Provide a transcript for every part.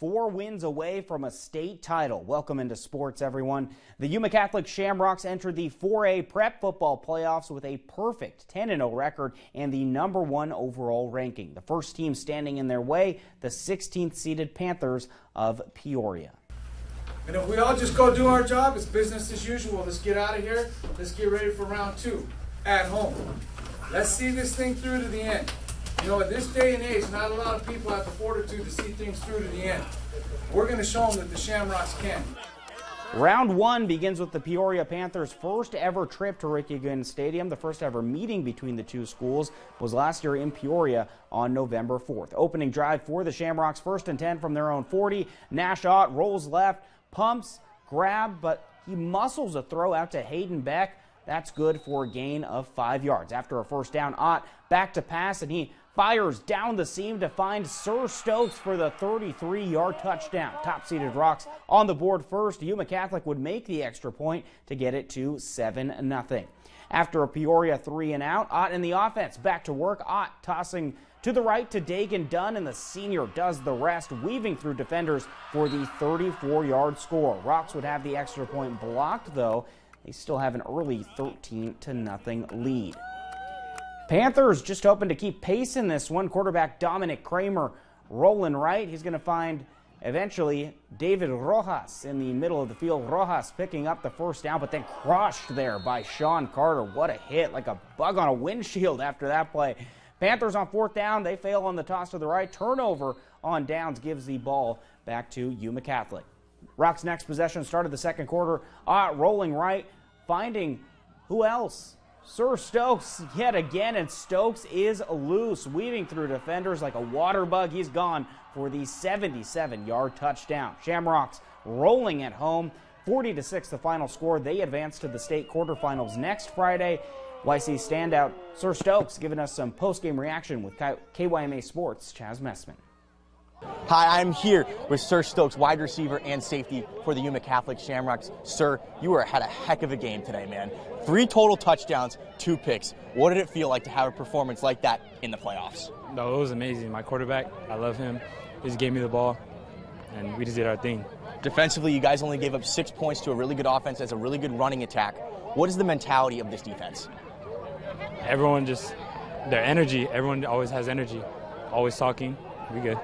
4 wins away from a state title. Welcome into sports, everyone. The Yuma Catholic Shamrocks entered the 4A prep football playoffs with a perfect 10-0 record and the #1 overall ranking. The first team standing in their way, the 16th seeded Panthers of Peoria. And if we all just go do our job, it's business as usual. Let's get out of here. Let's get ready for round 2 at home. Let's see this thing through to the end. You know, at this day and age, not a lot of people have the fortitude to see things through to the end. We're going to show them that the Shamrocks can. Round 1 begins with the Peoria Panthers' first ever trip to Rickettsill Stadium. The first ever meeting between the two schools was last year in Peoria on November 4th. Opening drive for the Shamrocks, 1st and 10 from their own 40. Nash Ott rolls left, pumps, grab, but he muscles a throw out to Hayden Beck. That's good for a gain of 5 yards. After a first down, Ott back to pass, and he fires down the seam to find Sir Stokes for the 33-yard touchdown. Top-seeded Rocks on the board first. Yuma Catholic would make the extra point to get it to 7-0. After a Peoria 3-and-out, Ott in the offense. Back to work. Ott tossing to the right to Dagan Dunn, and the senior does the rest, weaving through defenders for the 34-yard score. Rocks would have the extra point blocked, though. They still have an early 13-0 lead. Panthers just hoping to keep pace in this one. Quarterback Dominic Kramer rolling right. He's going to find eventually David Rojas in the middle of the field. Rojas picking up the first down, but then crushed there by Sean Carter. What a hit, like a bug on a windshield after that play. Panthers on 4th down. They fail on the toss to the right. Turnover on downs gives the ball back to Yuma Catholic. Rock's next possession started the second quarter. Rolling right, finding who else? Sir Stokes yet again, and Stokes is loose, weaving through defenders like a water bug. He's gone for the 77-yard touchdown. Shamrocks rolling at home, 40-6 the final score. They advance to the state quarterfinals next Friday. YC standout Sir Stokes giving us some post-game reaction with KYMA Sports' Chaz Messman. Hi, I'm here with Sir Stokes, wide receiver and safety for the Yuma Catholic Shamrocks. Sir, you had a heck of a game today, man. 3 total touchdowns, 2 picks. What did it feel like to have a performance like that in the playoffs? No, it was amazing. My quarterback, I love him. He just gave me the ball, and we just did our thing. Defensively, you guys only gave up 6 points to a really good offense as a really good running attack. What is the mentality of this defense? Everyone just, their energy. Everyone always has energy. Always talking. We good.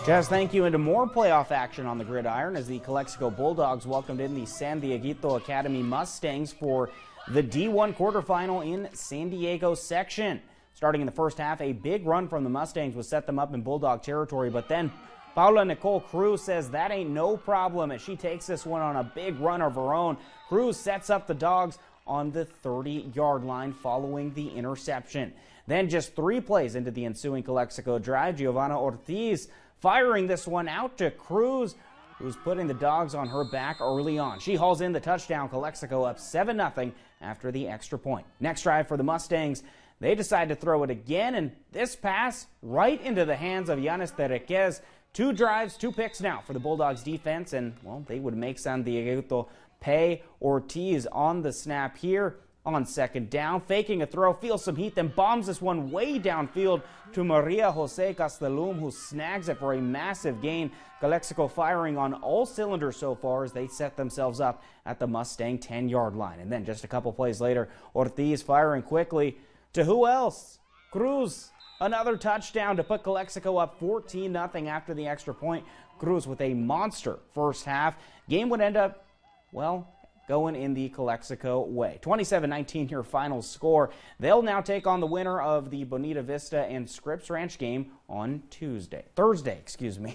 Jazz, thank you. Into more playoff action on the gridiron as the Calexico Bulldogs welcomed in the San Dieguito Academy Mustangs for the D1 quarterfinal in San Diego section. Starting in the first half, a big run from the Mustangs would set them up in Bulldog territory, but then Paula Nicole Cruz says that ain't no problem as she takes this one on a big run of her own. Cruz sets up the Dogs on the 30-yard line following the interception. Then just 3 plays into the ensuing Calexico drive, Giovanna Ortiz firing this one out to Cruz, who's putting the Dogs on her back early on. She hauls in the touchdown, Calexico up 7-0 after the extra point. Next drive for the Mustangs, they decide to throw it again, and this pass right into the hands of Yanis Terequez. 2 drives, 2 picks now for the Bulldogs defense, and, well, they would make San Dieguito pay. Ortiz on the snap here on second down, faking a throw, feels some heat, then bombs this one way downfield to Maria Jose Castellum, who snags it for a massive gain. Calexico firing on all cylinders so far as they set themselves up at the Mustang 10-yard line. And then just a couple plays later, Ortiz firing quickly to who else? Cruz. Another touchdown to put Calexico up 14-0 after the extra point. Cruz with a monster first half. Game would end up, well, going in the Calexico way. 27-19 your final score. They'll now take on the winner of the Bonita Vista and Scripps Ranch game on Thursday.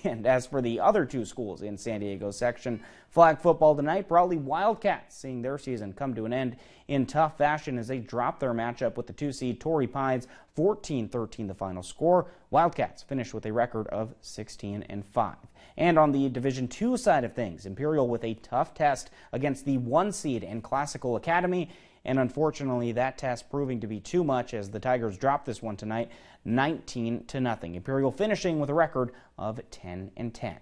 And as for the other 2 schools in San Diego section, flag football tonight, Brawley Wildcats seeing their season come to an end in tough fashion as they drop their matchup with the 2-seed Torrey Pines, 14-13 the final score. Wildcats finished with a record of 16-5. And on the Division II side of things, Imperial with a tough test against the 1-seed and Classical Academy, and unfortunately that test proving to be too much as the Tigers dropped this one tonight, 19-0. Imperial finishing with a record of 10-10.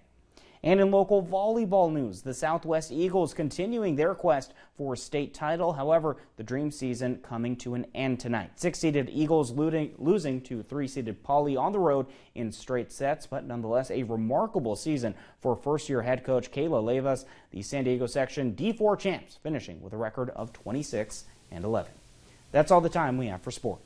And in local volleyball news, the Southwest Eagles continuing their quest for a state title. However, the dream season coming to an end tonight. 6-seeded Eagles losing to 3-seeded Poly on the road in straight sets, but nonetheless a remarkable season for first-year head coach Kayla Levas. The San Diego section D4 champs finishing with a record of 26-11. That's all the time we have for sports.